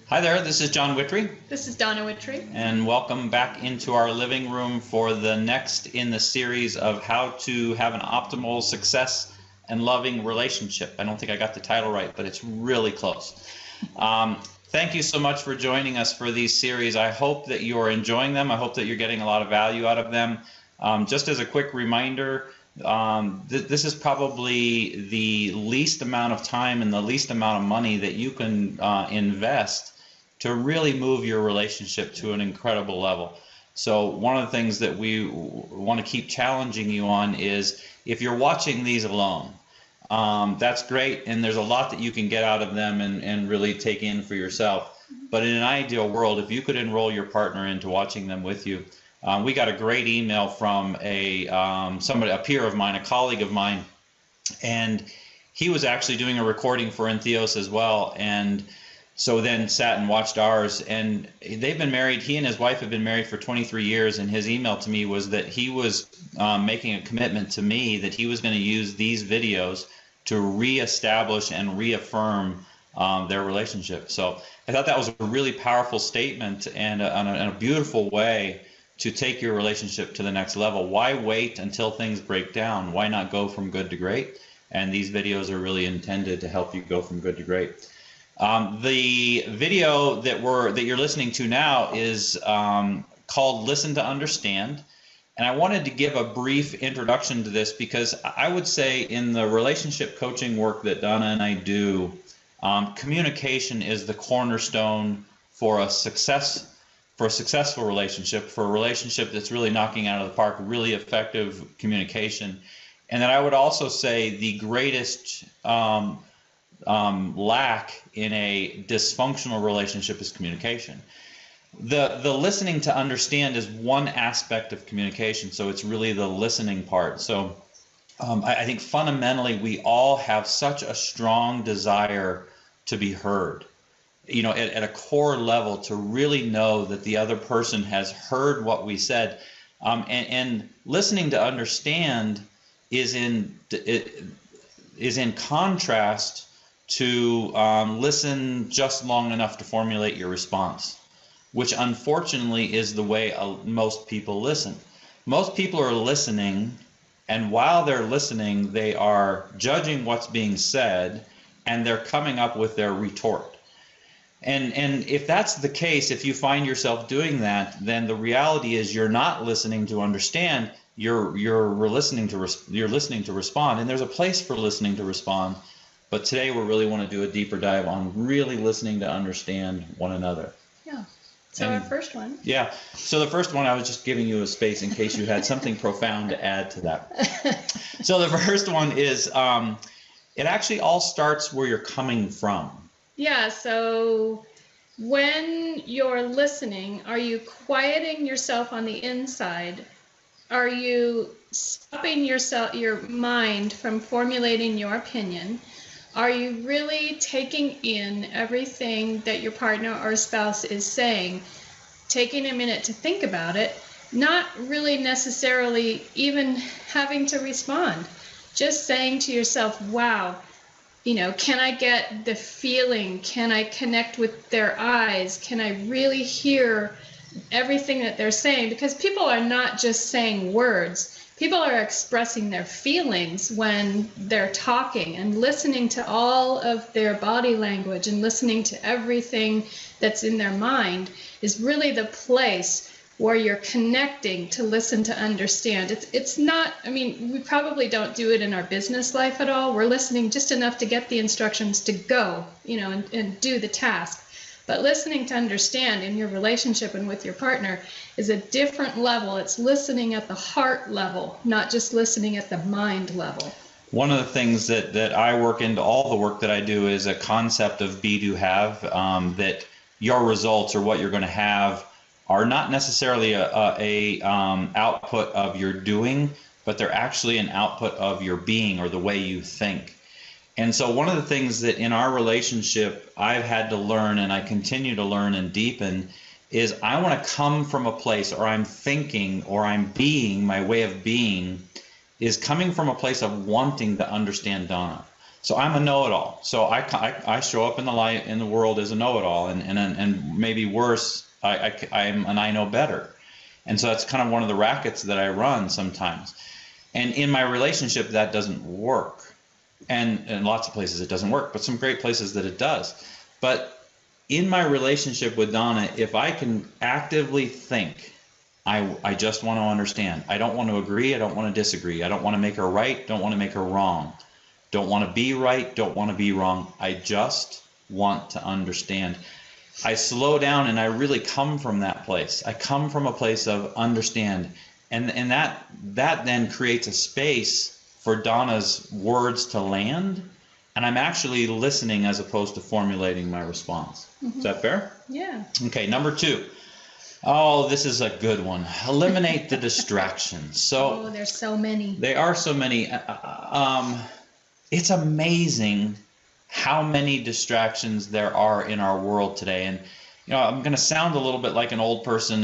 Hi there, this is John Wittry, This is Donna Wittry. and welcome back into our living room for the next in the series of how to have an optimal success and loving relationship. I don't think I got the title right, but it's really close. Thank you so much for joining us for these series. I hope that you're enjoying them. I hope that you're getting a lot of value out of them. Just as a quick reminder, this is probably the least amount of time and the least amount of money that you can invest to really move your relationship to an incredible level. So one of the things that we want to keep challenging you on is, if you're watching these alone, that's great, and there's a lot that you can get out of them and really take in for yourself. But in an ideal world, if you could enroll your partner into watching them with you. We got a great email from a peer of mine, a colleague of mine, and he was actually doing a recording for Entheos as well, and so then sat and watched ours. And they've been married, he and his wife have been married for 23 years, and his email to me was that he was making a commitment to me that he was going to use these videos to reestablish and reaffirm their relationship. So I thought that was a really powerful statement and a beautiful way to take your relationship to the next level. Why wait until things break down? Why not go from good to great? And these videos are really intended to help you go from good to great. The video that you're listening to now is called Listen to Understand. And I wanted to give a brief introduction to this because I would say in the relationship coaching work that Donna and I do, communication is the cornerstone for a successful relationship, for a relationship that's really knocking out of the park, really effective communication. And then I would also say the greatest lack in a dysfunctional relationship is communication. The listening to understand is one aspect of communication, so it's really the listening part. So I think fundamentally we all have such a strong desire to be heard. You know, at a core level, to really know that the other person has heard what we said, and listening to understand is in contrast to listen just long enough to formulate your response, which unfortunately is the way most people listen. Most people are listening, and while they're listening, they are judging what's being said, and they're coming up with their retort. And if that's the case, if you find yourself doing that, then the reality is you're not listening to understand. You're listening to respond, and there's a place for listening to respond. But today we really want to do a deeper dive on really listening to understand one another. Yeah. So our first one. Yeah. So the first one, I was just giving you a space in case you had something profound to add to that. So the first one is it actually all starts where you're coming from. Yeah, so when you're listening, are you quieting yourself on the inside? Are you stopping your mind from formulating your opinion? Are you really taking in everything that your partner or spouse is saying, taking a minute to think about it, not really necessarily even having to respond, just saying to yourself, wow, you know, can I get the feeling? Can I connect with their eyes? Can I really hear everything that they're saying? Because people are not just saying words. People are expressing their feelings when they're talking, and listening to all of their body language and listening to everything that's in their mind is really the place where you're connecting to listen to understand. It's not, I mean, we probably don't do it in our business life at all. We're listening just enough to get the instructions to go, you know, and do the task. But listening to understand in your relationship and with your partner is a different level. It's listening at the heart level, not just listening at the mind level. One of the things that I work into all the work that I do is a concept of be, do, have, that your results or what you're going to have are not necessarily a output of your doing, but they're actually an output of your being or the way you think. And so one of the things that in our relationship I've had to learn, and I continue to learn and deepen, is I want to come from a place, or I'm thinking, or I'm being, my way of being is coming from a place of wanting to understand Donna. So I'm a know-it-all. So I show up in the light in the world as a know-it-all, and maybe worse, I'm an I know better. And so that's kind of one of the rackets that I run sometimes. And in my relationship, that doesn't work. And in lots of places it doesn't work, but some great places that it does. But in my relationship with Donna, if I can actively think, I just want to understand. I don't want to agree. I don't want to disagree. I don't want to make her right. Don't want to make her wrong. Don't want to be right. Don't want to be wrong. I just want to understand. I slow down and I really come from that place. I come from a place of understand. And that then creates a space for Donna's words to land. And I'm actually listening as opposed to formulating my response. Is that fair? Yeah. Okay, number 2. Oh, this is a good one. Eliminate the distractions. So there's so many. There are so many. It's amazing how many distractions there are in our world today. And I'm going to sound a little bit like an old person,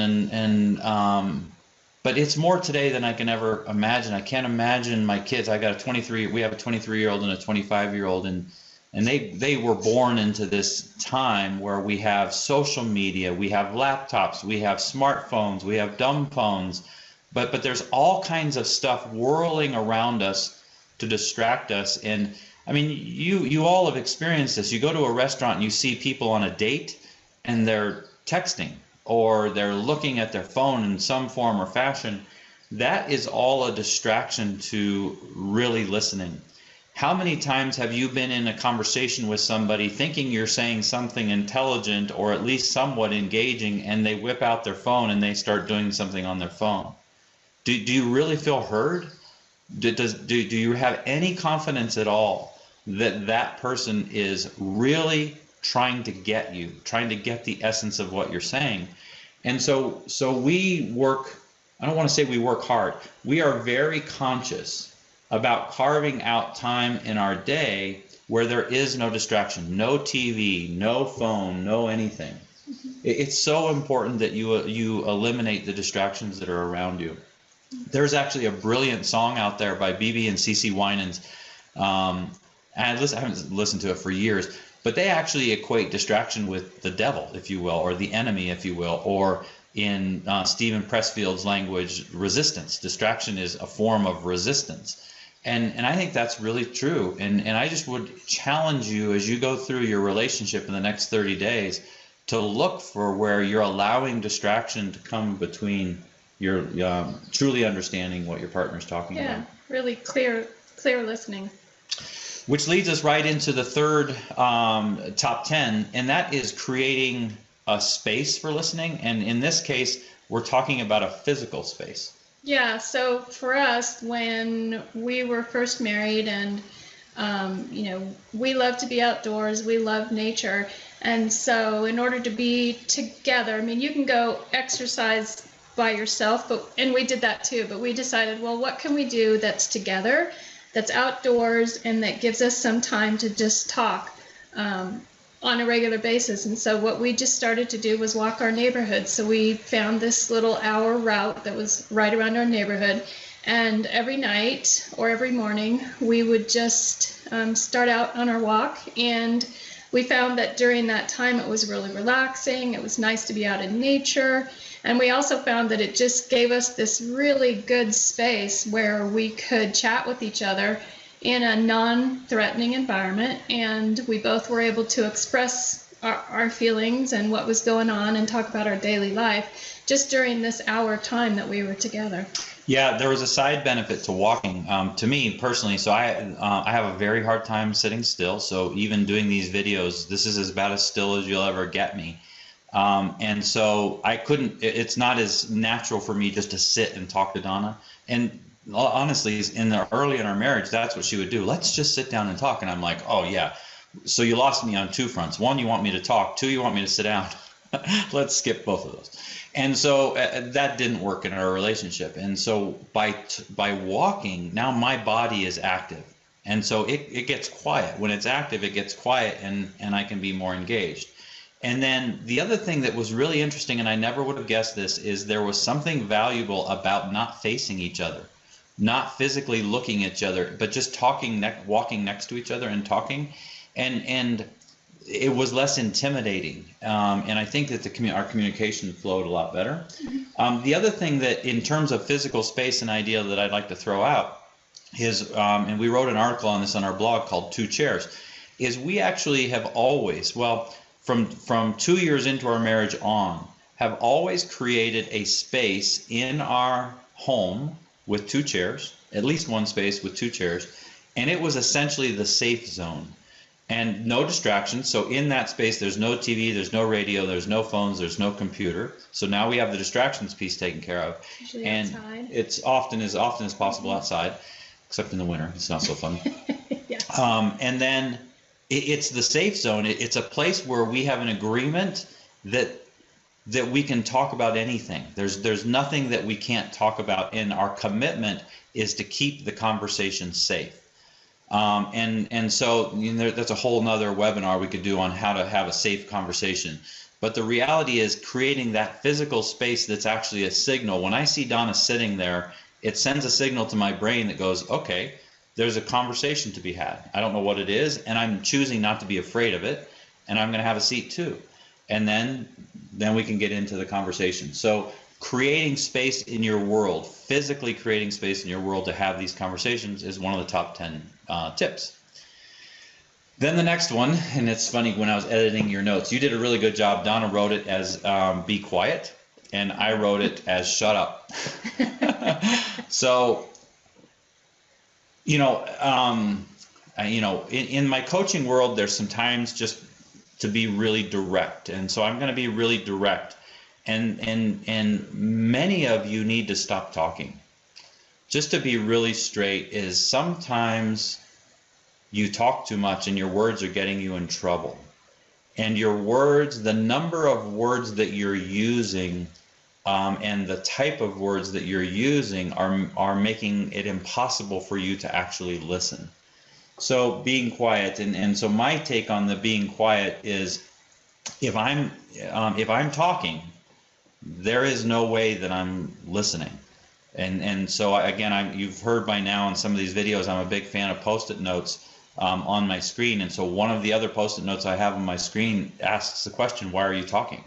but it's more today than I can ever imagine. I can't imagine my kids. We have a 23-year-old and a 25-year-old, and they were born into this time where we have social media, we have laptops, we have smartphones, we have dumb phones, but there's all kinds of stuff whirling around us to distract us. And I mean, you all have experienced this. You go to a restaurant and you see people on a date and they're texting or they're looking at their phone in some form or fashion. That is all a distraction to really listening. How many times have you been in a conversation with somebody thinking you're saying something intelligent or at least somewhat engaging, and they whip out their phone and they start doing something on their phone? Do you really feel heard? Do you have any confidence at all that that person is really trying to get you, trying to get the essence of what you're saying? And so we work, I don't want to say we work hard, we are very conscious about carving out time in our day where there is no distraction, no TV, no phone, no anything. It's so important that you eliminate the distractions that are around you. There's actually a brilliant song out there by BB and CeCe Winans. And I haven't listened to it for years, but they actually equate distraction with the devil, if you will, or the enemy, if you will, or in Stephen Pressfield's language, resistance. Distraction is a form of resistance. And I think that's really true. And I just would challenge you as you go through your relationship in the next 30 days to look for where you're allowing distraction to come between your truly understanding what your partner's talking about. Yeah, really clear listening. Which leads us right into the third top 10, and that is creating a space for listening. And in this case, we're talking about a physical space. Yeah, so for us, when we were first married and, we love to be outdoors, we love nature. And so in order to be together, I mean, you can go exercise by yourself, and we did that too, but we decided, well, what can we do that's together, that's outdoors, and that gives us some time to just talk on a regular basis. And so what we just started to do was walk our neighborhood. So we found this little hour route that was right around our neighborhood, and every night or every morning we would just start out on our walk. And we found that during that time it was really relaxing, it was nice to be out in nature, and we also found that it just gave us this really good space where we could chat with each other in a non-threatening environment, and we both were able to express our feelings and what was going on and talk about our daily life just during this hour time that we were together. Yeah, there was a side benefit to walking. To me personally, so I have a very hard time sitting still. So even doing these videos, this is about as still as you'll ever get me. And so I couldn't. It's not as natural for me just to sit and talk to Donna. And honestly, early in our marriage, that's what she would do. Let's just sit down and talk. And I'm like, oh yeah. So you lost me on two fronts. One, you want me to talk. Two, you want me to sit down. Let's skip both of those. And so that didn't work in our relationship. And so by walking, now my body is active. And so it gets quiet. When it's active, it gets quiet, and I can be more engaged. And then the other thing that was really interesting, and I never would have guessed this, is there was something valuable about not facing each other. not physically looking at each other, but just talking, walking next to each other and talking, and it was less intimidating, and I think that our communication flowed a lot better. The other thing that, in terms of physical space, an idea that I'd like to throw out is, and we wrote an article on this on our blog called Two Chairs, is we actually have always, well, from 2 years into our marriage on, have always created a space in our home with 2 chairs, at least one space with 2 chairs, and it was essentially the safe zone. And no distractions. So in that space, there's no TV, there's no radio, there's no phones, there's no computer. So now we have the distractions piece taken care of. Usually and outside. It's often as possible outside, except in the winter. It's not so fun. Yes. And then it's the safe zone. It's a place where we have an agreement that we can talk about anything. There's nothing that we can't talk about, and our commitment is to keep the conversation safe. And so that's a whole nother webinar we could do on how to have a safe conversation. But the reality is, creating that physical space that's actually a signal. When I see Donna sitting there, it sends a signal to my brain that goes, okay, there's a conversation to be had. I don't know what it is, and I'm choosing not to be afraid of it, and I'm going to have a seat too. And then we can get into the conversation. So creating space in your world, physically creating space in your world to have these conversations, is one of the top 10 tips. Then the next one, and it's funny, when I was editing your notes, you did a really good job. Donna wrote it as be quiet, and I wrote it as shut up. So, in my coaching world, there's sometimes just to be really direct, and so I'm going to be really direct. And many of you need to stop talking. Just to be really straight, is sometimes you talk too much and your words are getting you in trouble. And your words, the number of words that you're using, and the type of words that you're using are making it impossible for you to actually listen. So being quiet, and so my take on the being quiet is, if I'm talking, there is no way that I'm listening. And so again, you've heard by now in some of these videos, I'm a big fan of Post-it notes on my screen. And so one of the other Post-it notes I have on my screen asks the question, why are you talking?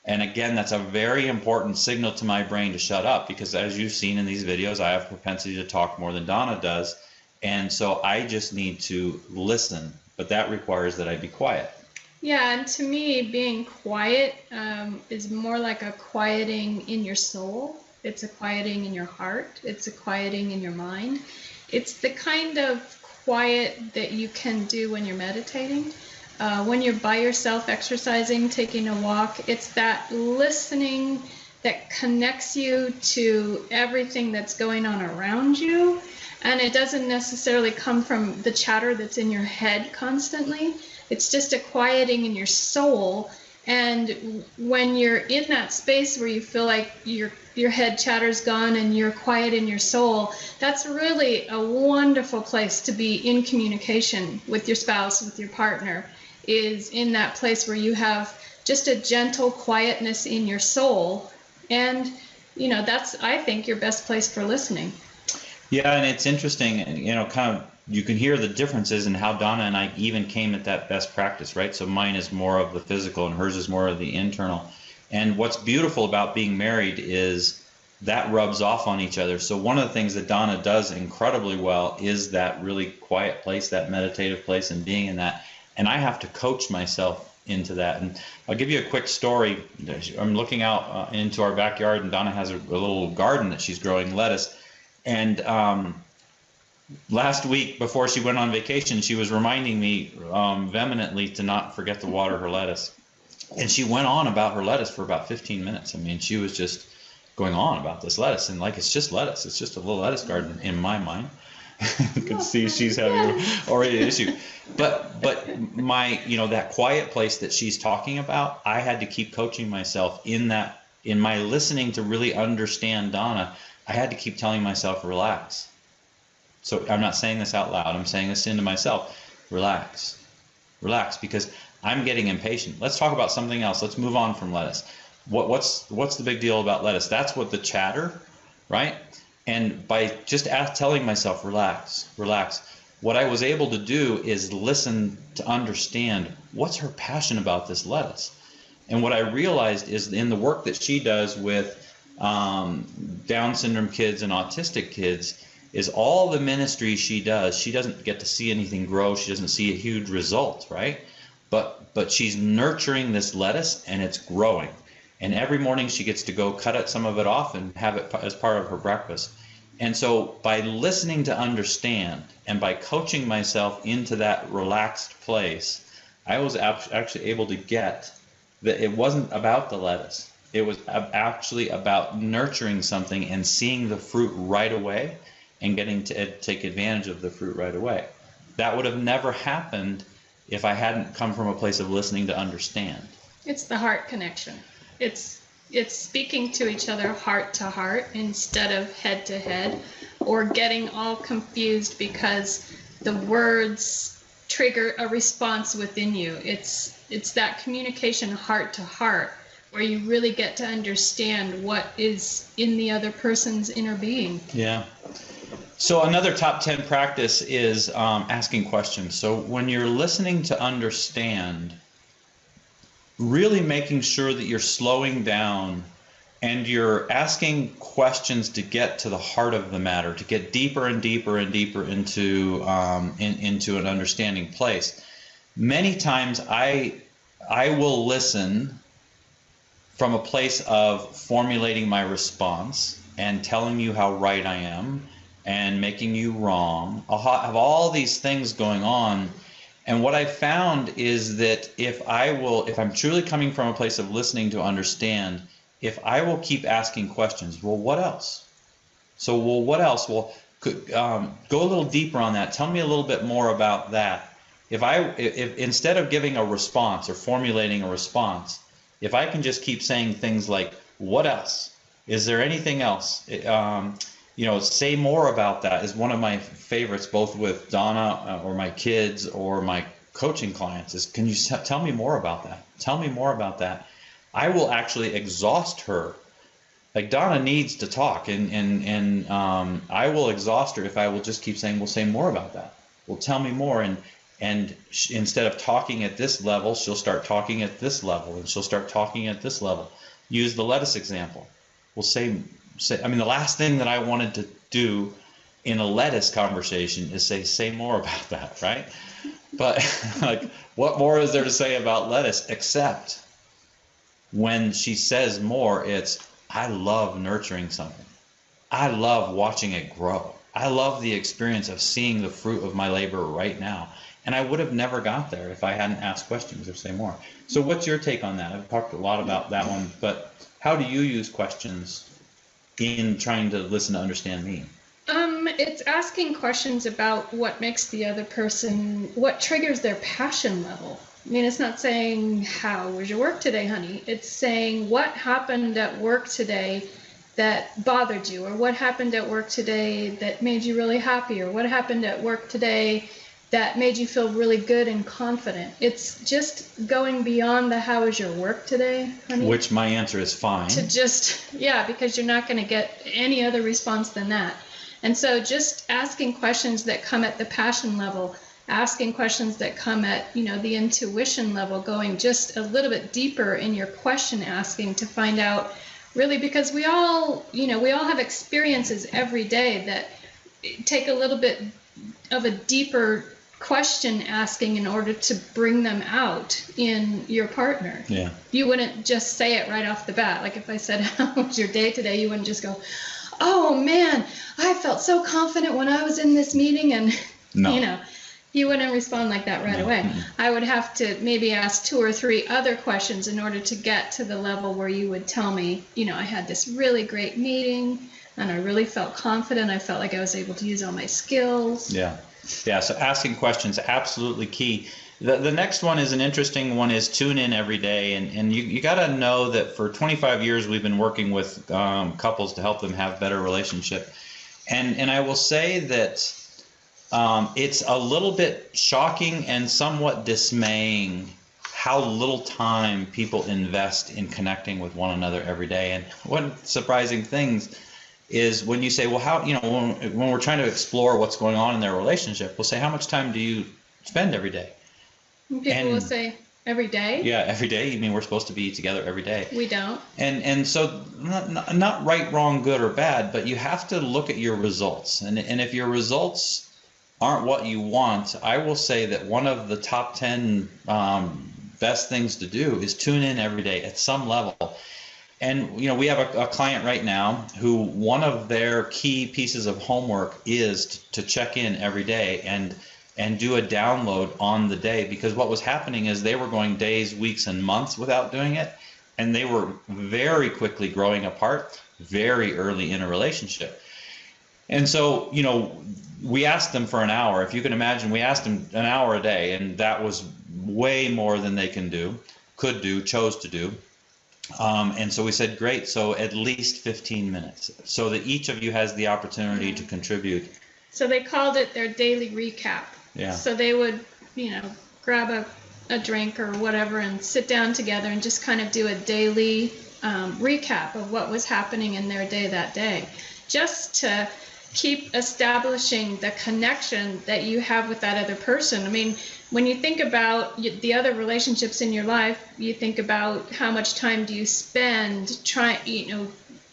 And again, that's a very important signal to my brain to shut up, because as you've seen in these videos, I have propensity to talk more than Donna does. And so I just need to listen, but that requires that I be quiet. Yeah, and to me, being quiet is more like a quieting in your soul. It's a quieting in your heart. It's a quieting in your mind. It's the kind of quiet that you can do when you're meditating, when you're by yourself exercising, taking a walk. It's that listening that connects you to everything that's going on around you. And it doesn't necessarily come from the chatter that's in your head constantly. It's just a quieting in your soul. And when you're in that space where you feel like your head chatter's gone and you're quiet in your soul, that's really a wonderful place to be in communication with your spouse, with your partner, is in that place where you have just a gentle quietness in your soul. And, that's, I think, your best place for listening. Yeah, and it's interesting, kind of, you can hear the differences in how Donna and I even came at that best practice, right? So mine is more of the physical and hers is more of the internal. And what's beautiful about being married is that rubs off on each other. So one of the things that Donna does incredibly well is that really quiet place, that meditative place, and being in that. And I have to coach myself into that. And I'll give you a quick story. I'm looking out into our backyard, and Donna has a little garden that she's growing lettuce. And last week, before she went on vacation, she was reminding me vehemently to not forget to water her lettuce. And she went on about her lettuce for about 15 minutes. I mean, she was just going on about this lettuce. And it's just lettuce. It's just a little lettuce garden in my mind. You can see she's having already an issue. But my, that quiet place that she's talking about, I had to keep coaching myself in my listening to really understand Donna. I had to keep telling myself, relax. So I'm not saying this out loud. I'm saying this into myself. Relax. Relax, because I'm getting impatient. Let's talk about something else. Let's move on from lettuce. What's the big deal about lettuce? That's what the chatter, right? And by just telling myself, relax, relax, what I was able to do is listen to understand what's her passion about this lettuce. And what I realized is in the work that she does with Down syndrome kids and autistic kids is all the ministry she does. She doesn't get to see anything grow. She doesn't see a huge result, right? But she's nurturing this lettuce and it's growing. And every morning she gets to go cut some of it off and have it as part of her breakfast. And so by listening to understand and by coaching myself into that relaxed place, I was actually able to get that it wasn't about the lettuce. It was actually about nurturing something and seeing the fruit right away and getting to take advantage of the fruit right away. That would have never happened if I hadn't come from a place of listening to understand. It's the heart connection. It's speaking to each other heart to heart instead of head to head, or getting all confused because the words trigger a response within you. It's that communication heart to heart where you really get to understand what is in the other person's inner being. Yeah. So another top 10 practice is asking questions. So when you're listening to understand, really making sure that you're slowing down and you're asking questions to get to the heart of the matter, to get deeper and deeper and deeper into an understanding place. Many times I will listen from a place of formulating my response and telling you how right I am and making you wrong. I'll have all these things going on. And what I found is that if I'm truly coming from a place of listening to understand, if I will keep asking questions, well, what else? So, well, what else? Well, go a little deeper on that. Tell me a little bit more about that. If instead of giving a response or formulating a response, if I can just keep saying things like, what else? Is there anything else? Say more about that is one of my favorites, both with Donna or my kids or my coaching clients, is can you tell me more about that? Tell me more about that. I will actually exhaust her. Like Donna needs to talk, and I will exhaust her if I will just keep saying, well, say more about that. Well, tell me more. And instead of talking at this level, she'll start talking at this level, and she'll start talking at this level. Use the lettuce example. We'll say, I mean, the last thing that I wanted to do in a lettuce conversation is say more about that, right? But like, what more is there to say about lettuce except when she says more, it's, I love nurturing something. I love watching it grow. I love the experience of seeing the fruit of my labor right now. And I would have never got there if I hadn't asked questions or say more. So what's your take on that? I've talked a lot about that one, but how do you use questions in trying to listen to understand me? It's asking questions about what makes the other person, what triggers their passion level. I mean, it's not saying, how was your work today, honey? It's saying, what happened at work today that bothered you? Or what happened at work today that made you really happy? Or what happened at work today that made you feel really good and confident? It's just going beyond the how was your work today, honey? Which my answer is fine. To just, yeah, because you're not going to get any other response than that. And so just asking questions that come at the passion level, asking questions that come at, the intuition level, going just a little bit deeper in your question asking to find out really, because we all have experiences every day that take a little bit of a deeper question asking in order to bring them out in your partner. Yeah. You wouldn't just say it right off the bat. Like if I said, how was your day today? You wouldn't just go, oh man, I felt so confident when I was in this meeting, and no. You wouldn't respond like that right away. Mm-hmm. I would have to maybe ask 2 or 3 other questions in order to get to the level where you would tell me, I had this really great meeting and I really felt confident. I felt like I was able to use all my skills. Yeah. So asking questions, absolutely key. The next one is an interesting one, is tune in every day. And you got to know that for 25 years we've been working with couples to help them have better relationship. And I will say that it's a little bit shocking and somewhat dismaying how little time people invest in connecting with one another every day. And one surprising things is when you say, well, how, when we're trying to explore what's going on in their relationship, we'll say, how much time do you spend every day? People will say, every day? Yeah, every day. You mean we're supposed to be together every day? We don't. And so not right, wrong, good or bad, but you have to look at your results. And if your results aren't what you want, I will say that one of the top 10 best things to do is tune in every day at some level. And we have a client right now who one of their key pieces of homework is to check in every day and do a download on the day, because what was happening is they were going days, weeks, and months without doing it, and they were very quickly growing apart very early in a relationship. And so, we asked them for an hour. If you can imagine, we asked them an hour a day, and that was way more than they could do, chose to do. And so we said, great, so at least 15 minutes, so that each of you has the opportunity to contribute. So they called it their daily recap. Yeah. So they would, grab a drink or whatever and sit down together and just kind of do a daily recap of what was happening in their day that day, just to keep establishing the connection that you have with that other person. I mean, when you think about the other relationships in your life, you think about how much time do you spend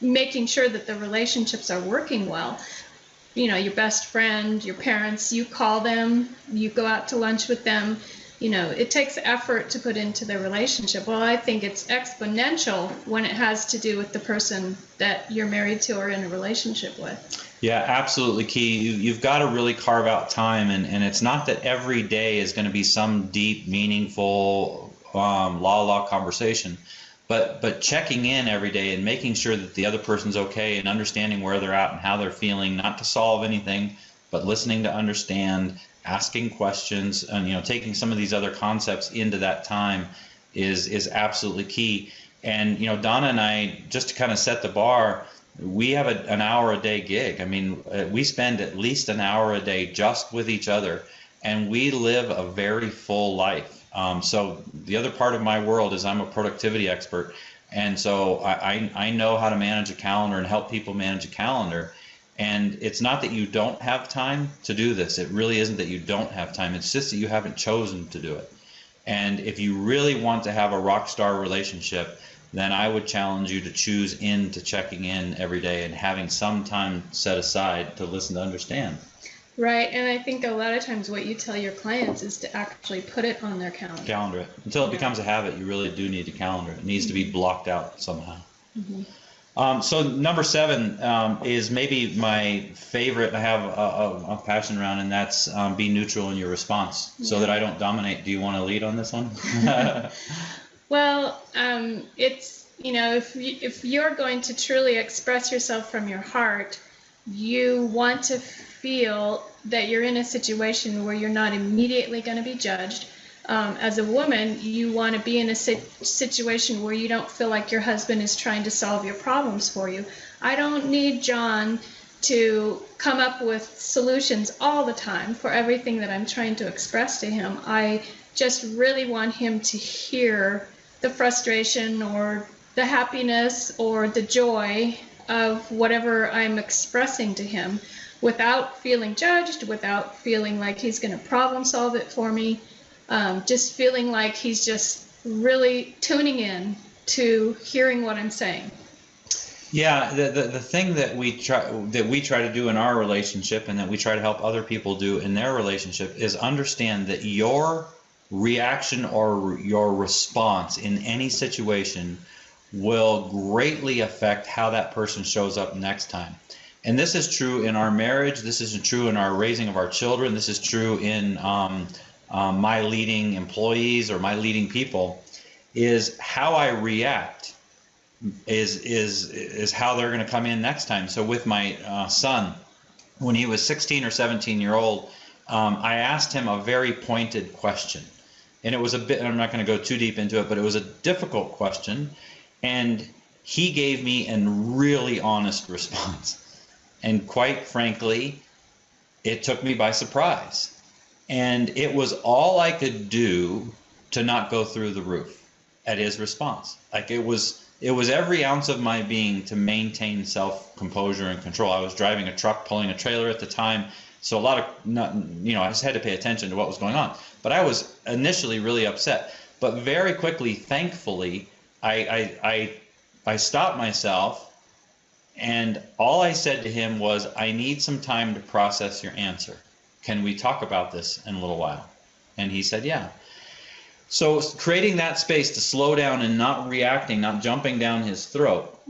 making sure that the relationships are working well. Your best friend, your parents, you call them, you go out to lunch with them. It takes effort to put into the relationship. Well, I think it's exponential when it has to do with the person that you're married to or in a relationship with. Yeah, absolutely key. You've got to really carve out time, and it's not that every day is going to be some deep, meaningful, la conversation, but checking in every day and making sure that the other person's okay and understanding where they're at and how they're feeling, not to solve anything, but listening to understand, asking questions, and taking some of these other concepts into that time is absolutely key. And Donna and I, just to kind of set the bar, we have an hour a day gig. I mean, we spend at least an hour a day just with each other, and we live a very full life. So the other part of my world is I'm a productivity expert, and so I know how to manage a calendar and help people manage a calendar. And it's not that you don't have time to do this. It really isn't that you don't have time. It's just that you haven't chosen to do it. And if you really want to have a rock star relationship, then I would challenge you to choose into checking in every day and having some time set aside to listen to understand. Right, and I think a lot of times what you tell your clients is to actually put it on their calendar. Calendar it. Until it becomes a habit, you really do need to calendar it. It needs to be blocked out somehow. Mm-hmm. So number 7 is maybe my favorite. I have a passion around, and that's be neutral in your response, so that I don't dominate. Do you want to lead on this one? Well, it's, if you're going to truly express yourself from your heart, you want to feel that you're in a situation where you're not immediately going to be judged. As a woman, you want to be in a situation where you don't feel like your husband is trying to solve your problems for you. I don't need John to come up with solutions all the time for everything that I'm trying to express to him. I just really want him to hear the frustration or the happiness or the joy of whatever I'm expressing to him, without feeling judged, without feeling like he's going to problem solve it for me, just feeling like he's just really tuning in to hearing what I'm saying. Yeah, the thing that we try to do in our relationship, and that we try to help other people do in their relationship, is understand that your reaction or your response in any situation will greatly affect how that person shows up next time. And this is true in our marriage. This is true in our raising of our children. This is true in my leading employees or my leading people. Is how I react is how they're going to come in next time. So with my son, when he was 16 or 17-year-old, I asked him a very pointed question. And it was a bit, I'm not going to go too deep into it, but it was a difficult question. And he gave me a really honest response. And quite frankly, it took me by surprise. And it was all I could do to not go through the roof at his response. Like, it was It was every ounce of my being to maintain self-composure and control. I was driving a truck, pulling a trailer at the time, so a lot of, I just had to pay attention to what was going on. But I was initially really upset. But very quickly, thankfully, I stopped myself, and all I said to him was, I need some time to process your answer. Can we talk about this in a little while? And he said, yeah. So creating that space to slow down and not reacting, not jumping down his throat,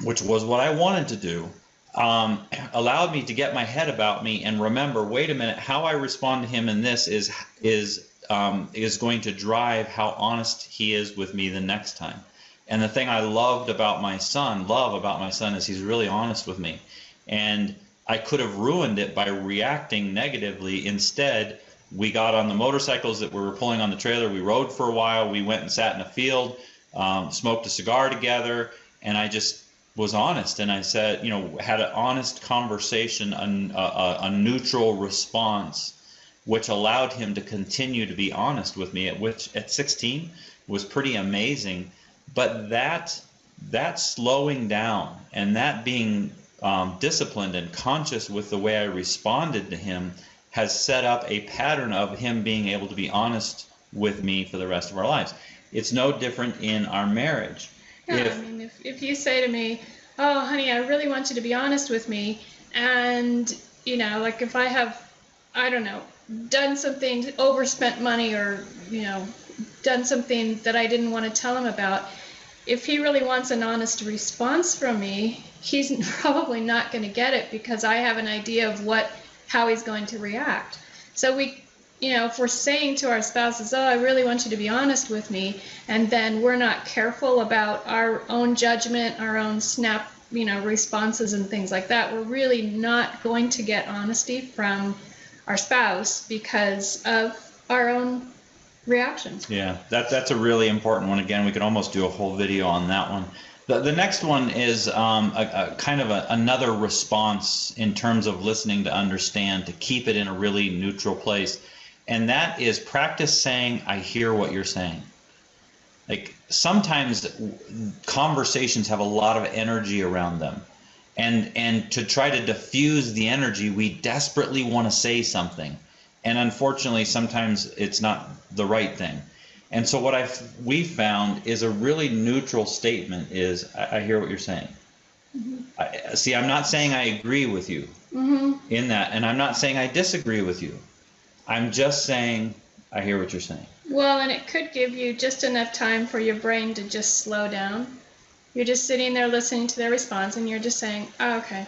which was what I wanted to do, allowed me to get my head about me and remember, wait a minute, how I respond to him in this is going to drive how honest he is with me the next time. And the thing I love about my son is he's really honest with me. And I could have ruined it by reacting negatively. Instead, we got on the motorcycles that we were pulling on the trailer. We rode for a while. We went and sat in a field, smoked a cigar together, and I just was honest. And I said, had an honest conversation, a neutral response, which allowed him to continue to be honest with me, which at 16 was pretty amazing. But that slowing down and that being disciplined and conscious with the way I responded to him has set up a pattern of him being able to be honest with me for the rest of our lives. It's no different in our marriage. Yeah, if you say to me, oh, honey, I really want you to be honest with me, and, like if I have, I don't know, done something, overspent money, or, done something that I didn't want to tell him about, if he really wants an honest response from me, he's probably not going to get it because I have an idea of how he's going to react. So if we're saying to our spouses, oh, I really want you to be honest with me, and then we're not careful about our own judgment, our own snap, responses and things like that, we're really not going to get honesty from our spouse because of our own reactions. Yeah, that's a really important one. Again, we could almost do a whole video on that one. The next one is a kind of another response in terms of listening to understand, to keep it in a really neutral place. And that is practice saying, I hear what you're saying. Like sometimes conversations have a lot of energy around them. And to try to diffuse the energy, we desperately want to say something. And unfortunately, sometimes it's not the right thing. And so what we found is a really neutral statement is, I hear what you're saying. Mm-hmm. I'm not saying I agree with you in that, and I'm not saying I disagree with you. I'm just saying I hear what you're saying. Well, and it could give you just enough time for your brain to just slow down. You're just sitting there listening to their response, and you're just saying, oh, okay,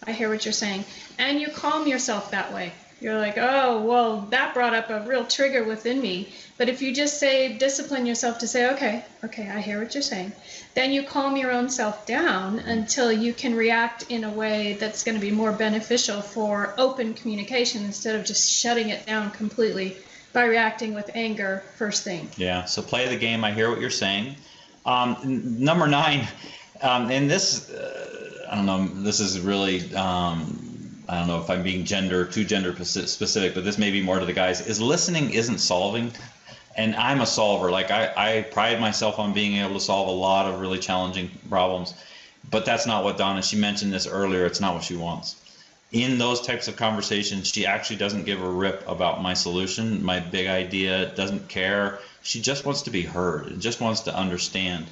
I hear what you're saying. And you calm yourself that way. You're like, oh, well, that brought up a real trigger within me. But if you just discipline yourself to say, okay, I hear what you're saying, then you calm your own self down until you can react in a way that's going to be more beneficial for open communication instead of just shutting it down completely by reacting with anger first thing. Yeah, so play the game, I hear what you're saying. Number 9, and this, I don't know, this is really... I don't know if I'm being too gender specific, but this may be more to the guys, is listening isn't solving. And I'm a solver. Like I pride myself on being able to solve a lot of really challenging problems. But that's not what Donna, she mentioned this earlier, it's not what she wants. In those types of conversations, she actually doesn't give a rip about my solution, my big idea, doesn't care. She just wants to be heard and just wants to understand.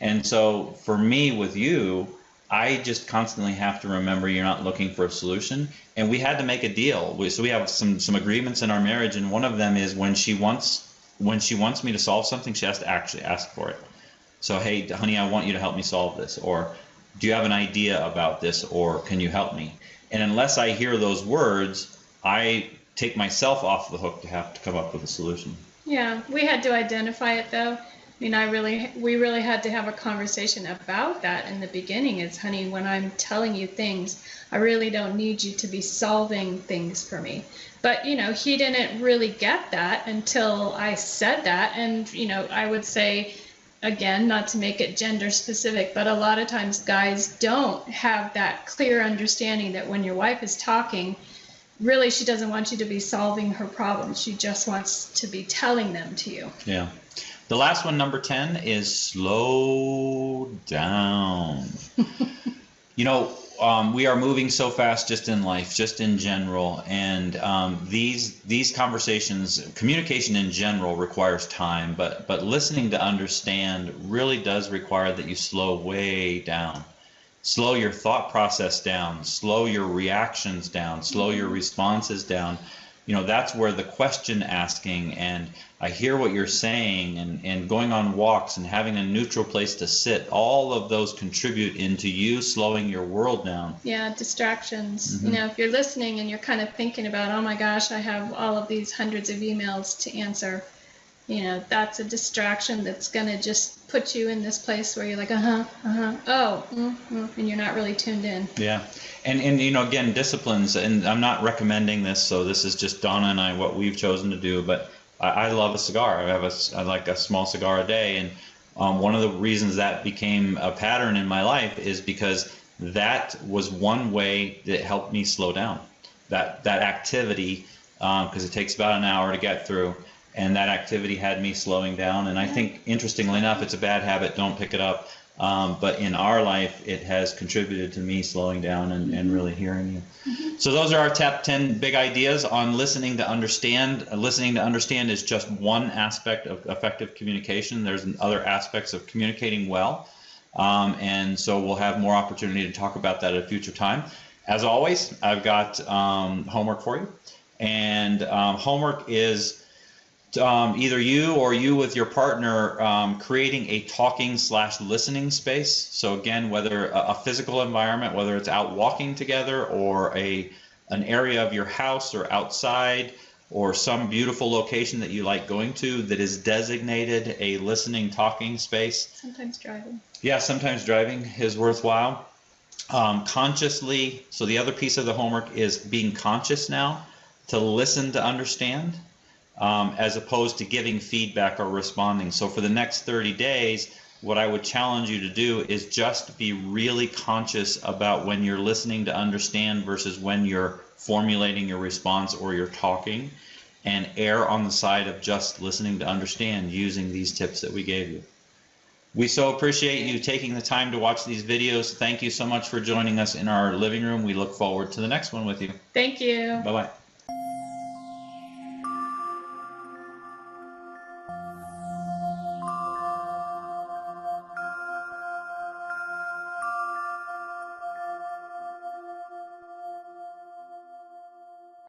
And so for me with you, I just constantly have to remember you're not looking for a solution, and we had to make a deal. So we have some agreements in our marriage, and one of them is when she wants me to solve something, she has to actually ask for it. So, hey, honey, I want you to help me solve this, or do you have an idea about this, or can you help me? And unless I hear those words, I take myself off the hook to have to come up with a solution. Yeah, we had to identify it though. I mean, we really had to have a conversation about that in the beginning. Is, honey, when I'm telling you things, I really don't need you to be solving things for me. But, he didn't really get that until I said that. And, I would say, again, not to make it gender specific, but a lot of times guys don't have that clear understanding that when your wife is talking, really she doesn't want you to be solving her problems. She just wants to be telling them to you. Yeah. The last one, number 10, is slow down. You know, we are moving so fast just in life, just in general, and these conversations, communication in general requires time, but listening to understand really does require that you slow way down. Slow your thought process down, slow your reactions down, slow your responses down. You know, that's where the question asking and I hear what you're saying and going on walks and having a neutral place to sit, all of those contribute into you slowing your world down. Yeah, distractions. You know, if you're listening and you're kind of thinking about, oh my gosh, I have all of these hundreds of emails to answer, you know, that's a distraction that's going to just put you in this place where you're like, and you're not really tuned in. Yeah. And you know, again, disciplines, and I'm not recommending this, so this is just Donna and I, what we've chosen to do, but I love a cigar. I like a small cigar a day, and one of the reasons that became a pattern in my life is because that was one way that helped me slow down. That activity, because it takes about an hour to get through, and that activity had me slowing down. And I think, interestingly enough, it's a bad habit. Don't pick it up. But in our life, it has contributed to me slowing down and really hearing you. So those are our top 10 big ideas on listening to understand. Listening to understand is just one aspect of effective communication. There's other aspects of communicating well. And so we'll have more opportunity to talk about that at a future time. As always, I've got homework for you. And homework is either you or you with your partner creating a talking/listening space. So again, whether a physical environment, whether it's out walking together or an area of your house or outside or some beautiful location that you like going to that is designated a listening, talking space. Sometimes driving. Yeah, sometimes driving is worthwhile. Consciously, so the other piece of the homework is being conscious now to listen to understand. As opposed to giving feedback or responding. So for the next 30 days, what I would challenge you to do is just be really conscious about when you're listening to understand versus when you're formulating your response or you're talking, and err on the side of just listening to understand using these tips that we gave you. We so appreciate you taking the time to watch these videos. Thank you so much for joining us in our living room. We look forward to the next one with you. Thank you. Bye-bye.